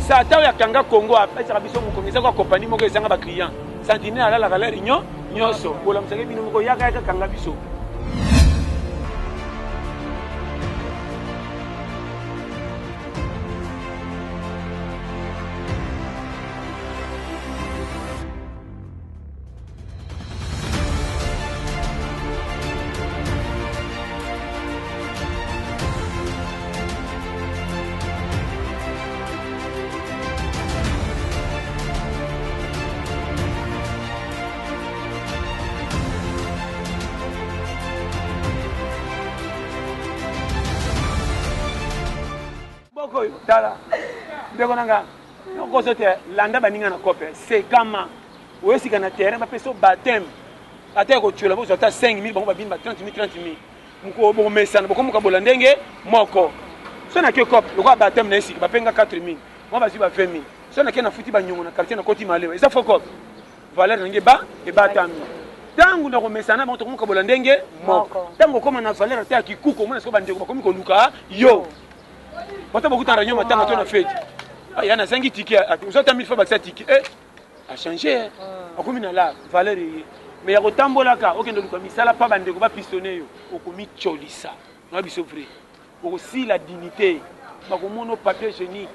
ça ta ya kanga Congo apesa biso mu komisa kwa compagnie moko ezanga ba client Sentinelle ala la galère nyoso bola msake bino moko yaka kanga biso. Tala ndeko nanga noko sote landa baninga na kope c'est kama wesi kana terrain ba peso baptême ata ko tula bo sota 5000 bango ba bimba 30000 muko bo mesana boko muka bola ndenge moko so na ke kope lokwa baptême na esiki ba penga 4000 mo ba si ba 20000 so na ke na futi ba nyongo na quartier na koti malewa eza fo kope valeur nge ba e batami tangu na ko mesana ba to muka bola ndenge moko tango koma na valeur ta kikuko mona so ba ndeko ba komi ko luka yo. Quand tu as réunion matin, tu as fait. Il y a 5 tickets. Vous avez 1000 fois que ça ticket. A changé. A commis là, Valérie. Mais il y a autant de cas. Aucun de nous ça la pas bande va pistonner. Au commis cholissa. On a vu souffrir. Aussi la dignité. Bah comme mon papier hygiénique.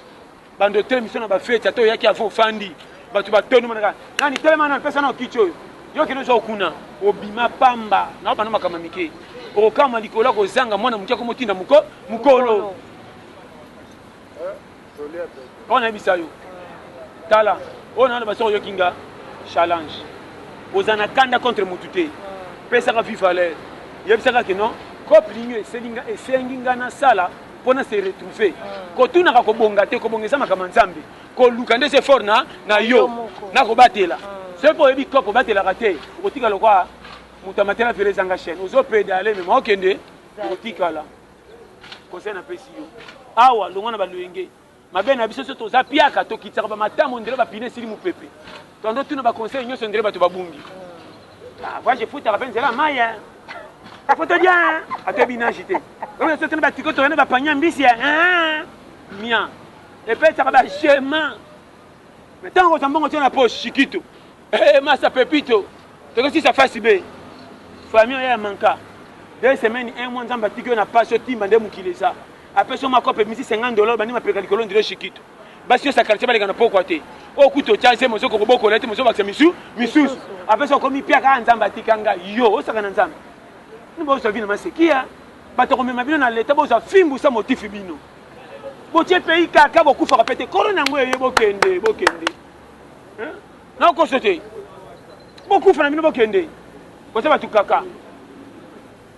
Bande de mission on a fait. Tu as toi qui a fait fandi. Bah tu vas tenir mon gars. Nani tellement non personne au kicho. Yo qui nous a okuna. Obima pamba. Na pas na makamamike. Au kama likola ko zanga mwana mutya ko mutinda mukolo. On a mis ça. Tala, on a le Kinga challenge. Aux anakanda contre Mutute. Pesa FIFA l'air. Il y a ça que non. Cop ligne et Senginga na sala pour se retrouver. Quand tu n'as pas bongate, comme on est sama kamanzambi. Quand Lukande se fort na yo na ko batela. C'est pour ebi cop batela raté. Otika le quoi. Mutamatela fere zanga chaîne. Ozo pédaler mais okende. Otika là. Conseil na pesi yo. Awa longona ba luenge. Mabe na biso soto za piaka to kitaka ba matamo ndele ba pine sili mu pepe. Tondo tuna ba conseil nyoso ndele ba to babungi. Ah, moi je fouta la peine la maya. La photo bien, a te bina jité. On a soto ba tiko to na ba panya mbisi mia. Et puis ça ba chemin. Mais tant qu'on s'embongo tient la poche chiquito. Massa pepito. To si ça fasse bé. Famille ya manka. 2 semaines 1 mois nzamba tiko na pas soti mande mukilesa. Après son macope misi $50 bani mapeka likolo ndire shikito basi yo sa quartier baleka na poko ate o kuto chance mozo ko boko lete mozo bakse misus après son komi pia ka nzamba tikanga yo o saka na nzamba ni bo so vina masekia bato ko mema bino na leta bo so fimbu sa motif bino bo tie pays kaka bo kufa kapete corona ngo ye bokende hein na ko sote bo kufa na bino bokende bo sa batu kaka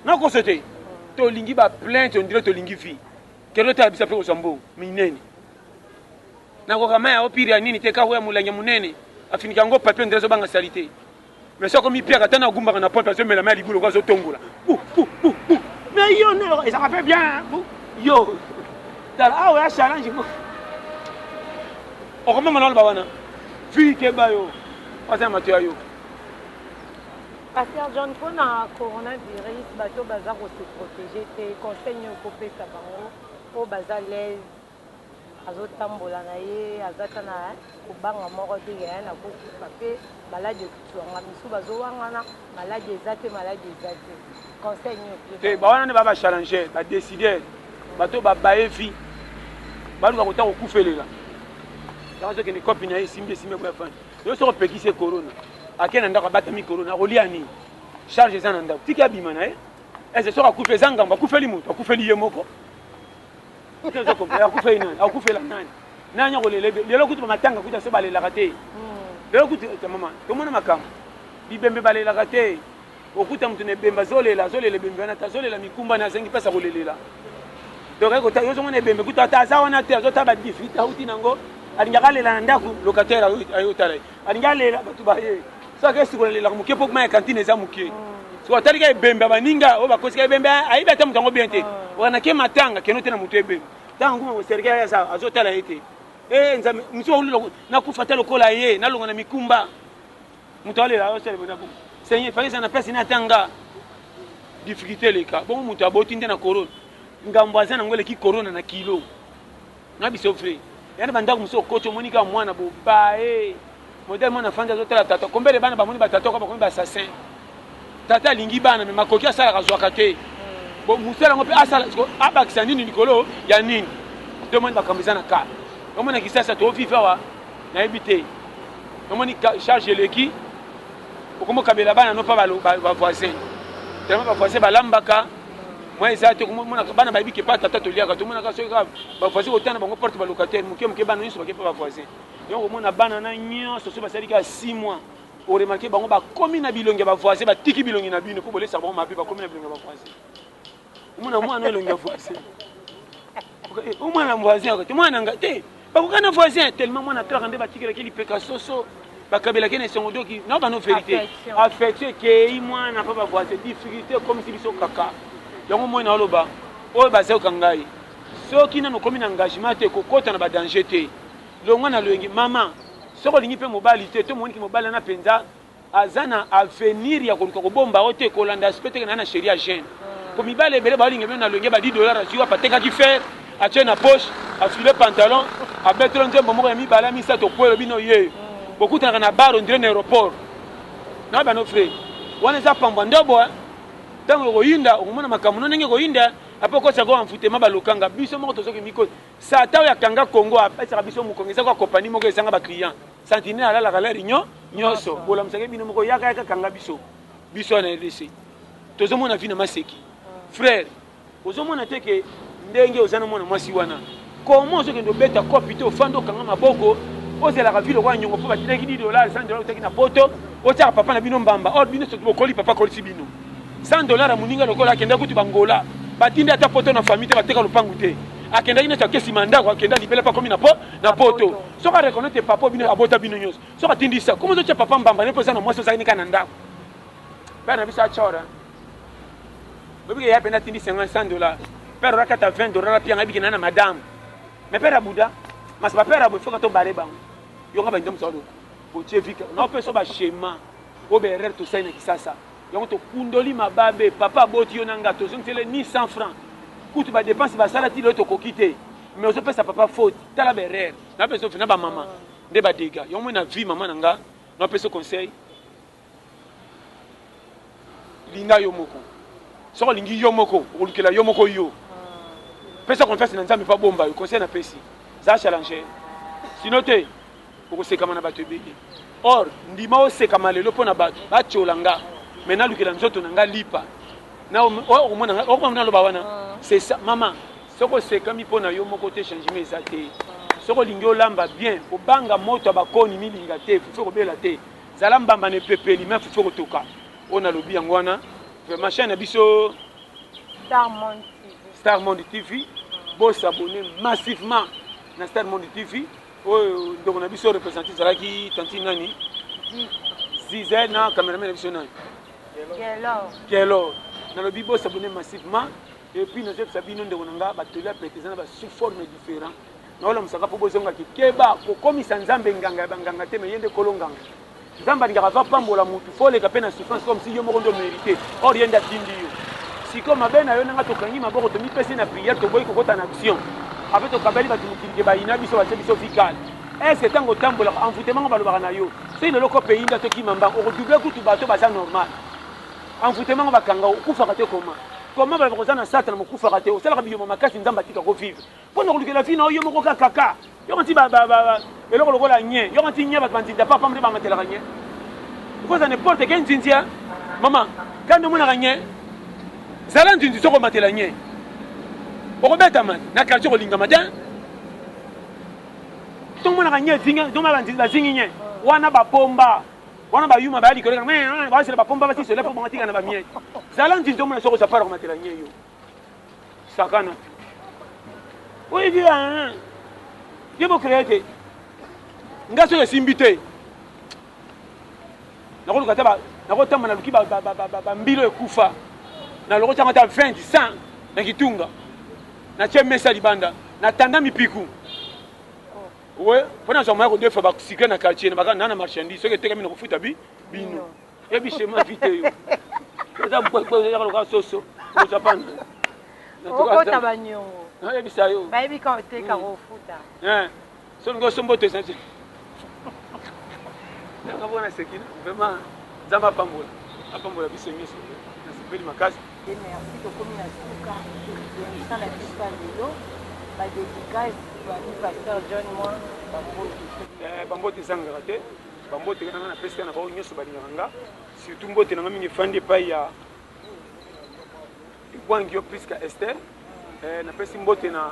na ko sote to lingi ba plainte on dirait to lingi fi kero ta bisa pe osambo minene na ko kama ya opiri ya nini teka hoya mulanya munene afinika ngo papier ndrezo banga salite mais ça comme pia katana gumba na porte parce que la mère ligulo ko zo tongola mais yo no et ça fait bien yo dal awa challenge ko o ko mama no ba wana fi ke ba yo pasa matio yo. Pasteur John, pour le coronavirus, bateau bazar pour se protéger, tes conseils au copé sabango, au bazar l'aise, azo tambola na ye, azatana, au banga moro de gain, na beaucoup papé, malade de tuanga, misu bazo wangana, malade des athées, malade des athées. Conseil au copé. Bah on ne va pas challenger, bah décider, bateau bah bailler vie, bah nous avons autant au coup fait là. Dans ce que les copines aient simé pour faire, nous sommes péquis c'est corona. Akena ndaka batami corona roliani charge za nanda tika bimana ese soka kufe zanga mba kufeli mutu akufeli yemoko utezo ko ya kufeli nani akufela nani nanya ko lelo kutu matanga kuta so balela kate lelo kutu mama to mona makam bibembe balela kate okuta mtu ne bemba zolela bembe na tazolela mikumba na zengi pesa kolelela donc ko ta yozo mona bembe kuta ta za wana te azota ba difita uti nango alingalela ndaku locataire ayotala alingalela batu baye. Ça que si vous voulez la muke pour ma cantine za muke. So atali ka bemba baninga o bakosika bemba aiba tamu tango biente. Wana ke matanga ke note na mutu ebemba. Tango mo serikali ya sa azotala ete. Nzame mso ulu na kufatela kola ye na longa na mikumba. Mutu ale la osele bona bu. Seigneur fallait ça na pesa na tanga. Difficulté les cas. Bon mutu aboti nde na corona. Ngambwaza na ngole ki corona na kilo. Na bisofre. yana bandako muso kocho monika mwana boba modèle mwana fanda zotala tata kombele bana bamoni batata ko bakomi ba assassin tata lingi bana me makoki asala kazwaka te bon musala ngo pe asala abakisa nini likolo ya nini to moni bakambizana ka omona kisasa to viva wa na ebité omoni charge leki okomo kabela bana no pa ba voisin tellement ba voisin balambaka moi exact mona bana ba biki pa tata to liaka to mona ka so ka ba voisin otana bango porte ba locataire muke bana nyonso ba ke pa voisin donc mona bana na nyonso so ba sali ka 6 mois o remarquer bango ba komi na bilongi ba voisin ba tiki bilongi na bino ko bolesa bango mapi ba komi na bilongi ba voisin mona mwana elongi ya voisin o mwana voisin ko mwana ngate ba ko kana voisin tellement mwana tra nde ba tikela ki lipeka soso ba kabela kene songo doki na ba no vérité affection ke mwana pa ba voisin difficulté comme si biso kaka yango mwana oloba oyo bazeo kangai soki nano komi na engagement te kokota na ba danger te longa na loyengi mama soko lingi pe mobali te to moni ki mobali na penza azana avenir ya koluka kobomba ote kolanda aspect na sheria jeune ko mibale bele ba lingi na loyengi ba $10 aziwa pateka ki faire a tient na poche a filer pantalon a mettre un tempo moko ya mibala misa to kwelo bino ye beaucoup tana na bar on dirait na aéroport na ba no frère wana za pamba ndobo tango koyinda okomona makambo ndenge koyinda apo ko tsako amfutema balokanga biso moko tozoki miko sata ya kanga Congo apesa biso mukongeza kwa compagnie moko esanga ba client santine ala la réunion nyoso bola msake bino moko yaka kanga biso na RDC tozomona vina maseki frère ozomona teke ndenge ozana mona mwasi wana comment ozoki ndo beta copie to fando kanga maboko ozela ka vilo kwa nyongo po bateki $10 $100 oteki na poto otaka papa na bino mbamba or bino so bokoli papa kolisi bino $100 a muninga lokola akenda kutu bangola batinde ata poto na famille te bateka lupangu te akenda ina ta kesi mandako akenda libela pa komi na poto soka reconnaître papa bino abota bino nyos soka tindisa comment zo tia papa mbamba ne posa na mwaso za nika na ndako bana bisa chora bobike ya pena tindi $50 pero rakata $20 pia ngabi na madame mais pera buda mas ba pera bo foka to bare bango yo ngaba ndom solo bo chevika na peso ba schéma o be erreur to saina kisasa yango to kundoli mababe papa boti yo nanga to zontele ni 100 francs kutu ba dépense ba sala ti lo to kokite mais ozo pesa papa faute tala ba erreur na peso fina ba mama nde ba dega yango na vie mama nanga na peso conseil linga yo moko soko lingi yo moko olukela yo moko yo pesa confesse na nzambe pa bomba yo conseil na pesi za challenge sinon te okoseka mana bato ebele or ndima oseka lelo pona bato bacholanga mena lukela nzoto nanga lipa na okomona loba wana c'est ça mama soko seka mi pona yo moko te changement ezate soko lingi olamba bien obanga moto abakoni milinga te fufu kobela te zala mbamba ne pepeli mais fufu kotoka ona lobi yango wana vraiment chaîne biso Star Monde TV bo s'abonner massivement na Star Monde TV oyo ndoko na biso représenter zalaki tanti nani Zize na cameraman biso nani Kelo na lobi bo s'abonner massivement et puis nous sabino ndeko nanga batoli apeteza na ba sous forme différent na ola musaka po bozonga keba ko komisa nzambe nganga banganga te me yende kolonganga nzamba ngaka va pambola mutu fole ka pena souffrance comme si yo moko ndo mérité or yenda tindi yo siko mabena yo nanga tokangi maboko to mipesi na prière to boy kokota na action après to kabeli batu mukilike bayina biso bache biso vical est-ce tango tambola envoûtement balobaka na yo c'est le loko pays nda to kimamba o doubler kutu bato baza normal envoûtement bakanga okufa kate comment ba kozana sata na mokufa kate o sala biyo makasi nzamba tika ko vivre pona ko lukela fina yo moko kaka yo nti ba eloko lokola nye yo nti nye ba bantinda papa mbe bangatela nye ko ça n'importe quel ntintia mama quand on a gagné zala ntinzi soko matela nye o beta man na quartier ko linga matin tout le monde a gagné zinga do ma bantinda zingi wana ba pomba wana ba yuma ba ali koleka mais ba sele ba pomba ba ti sele po bangatika na ba mie zala ntinzi do mona soko safara ko matela nye yo sakana oui bien yebo créé ngaso ya simbite nakoluka ta nakotamba na luki ba mbilo ekufa na loko tanga ta 20 100 na kitunga na tie mesa libanda na tanda mipiku ouais pona zo mako defa ba sikana na quartier na baka na marchandise soki teka mina kufuta bino ebi chema vite yo za mpo ya loka soso ko japana na to ka tabanyongo na ebi sayo ba ebi ka teka ko futa songo somboto ça nanga bona sekina vraiment zamba pambola biso nyeso na sipeli makasi. Merci beaucoup na suka ça la pista lelo ba dédicace ba pasteur John moi bambote sangara te bambote kana na pesta na ba nyeso balinganga surtout mbote nanga mingi fandi pa ya Wangio Priska Esther na pesi mbote na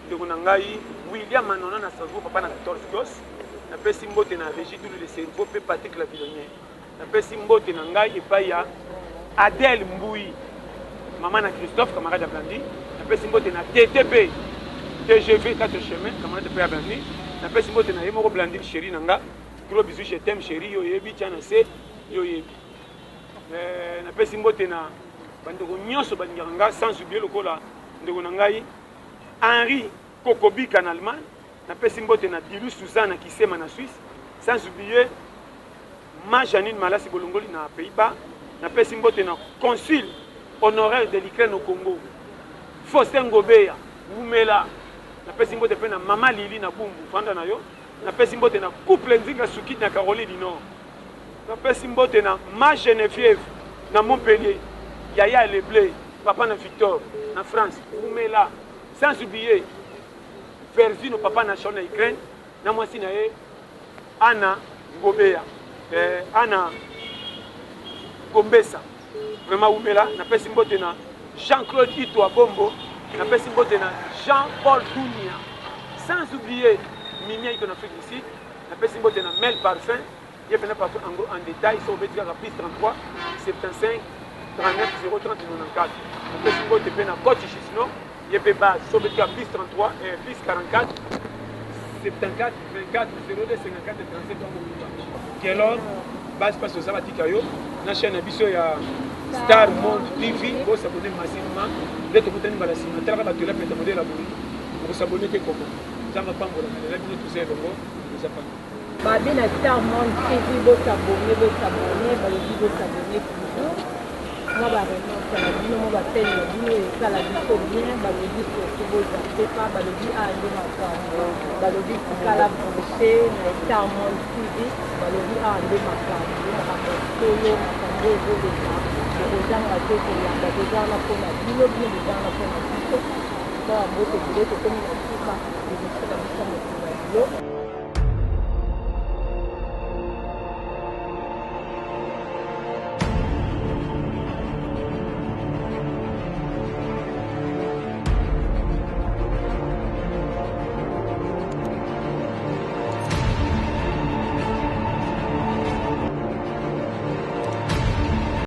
ndeko na ngai William Manona na Strasbourg papa na 14 gos na pesi mbote na Régie Doulou le cerveau pe Patrick la Villonnier na pesi mbote na ngai epai ya Adèle Mboui maman na Christophe camarade de Blandi na pesi mbote na TTP TGV 4 chemin camarade de Blandi na pesi mbote na Yemoro Blandi chérie nanga gros bisous je t'aime chérie yo yebi tiana se yo yebi na pesi mbote na bandeko nyonso balingaka sans oublier lokola ndeko na ngai Henri Kokobika en Allemagne napesi mbote na Dilu Suzanne Kisema na Suisse sans oublier ma Janine Malasi Bolongoli na Pays-Bas napesi mbote na consul honoraire de l'Ukraine au Congo Faustin Ngobeya Wumela napesi mbote pe na mama Lili na Bumbu fanda na yo napesi mbote na couple Nzinga Suki na Caroline du Nord napesi mbote na ma Geneviève na Montpellier Yaya Leblé, papa na Victor, na France, Oumela, sans oublier Verzino, papa na Chon na Ukraine, na mwasi na ye, Anna Ngobeya, Anna Gombesa, vraiment Oumela, na pesi mbote na Jean-Claude Ito Abombo, na pesi mbote na Jean-Paul Dounia, sans oublier Mimia Iko na Afrique du Sud, na pesi mbote na Mel Parfum, il y a partout en détail, sur le plus 33, 75, 39 030 94. On peut se voter bien à Côte Chisno, il y a plus 33 et plus 44 74 24 02 54 37 quelle heure base passe au Sabatikayo, la chaîne Abisso il y a Star Monde TV, vous s'abonnez massivement, dès que vous tenez la cime, tu as la modèle à vous s'abonner que comment ça va pas me la vie tout ça donc vous apprenez. Babé na Star Monde TV, vous s'abonnez, vous s'abonnez toujours. Moi, je suis en train de faire la vie bien, je dis que je ne sais pas, je dis à aller je dis que la bouchée, je à mon suivi, je dis à aller ma femme, je dis à mon solo, je dis aux gens à ceux qui ont déjà la peau, la vie, les gens la peau, la vie, je suis en train de faire la vie, je suis en train de faire la vie,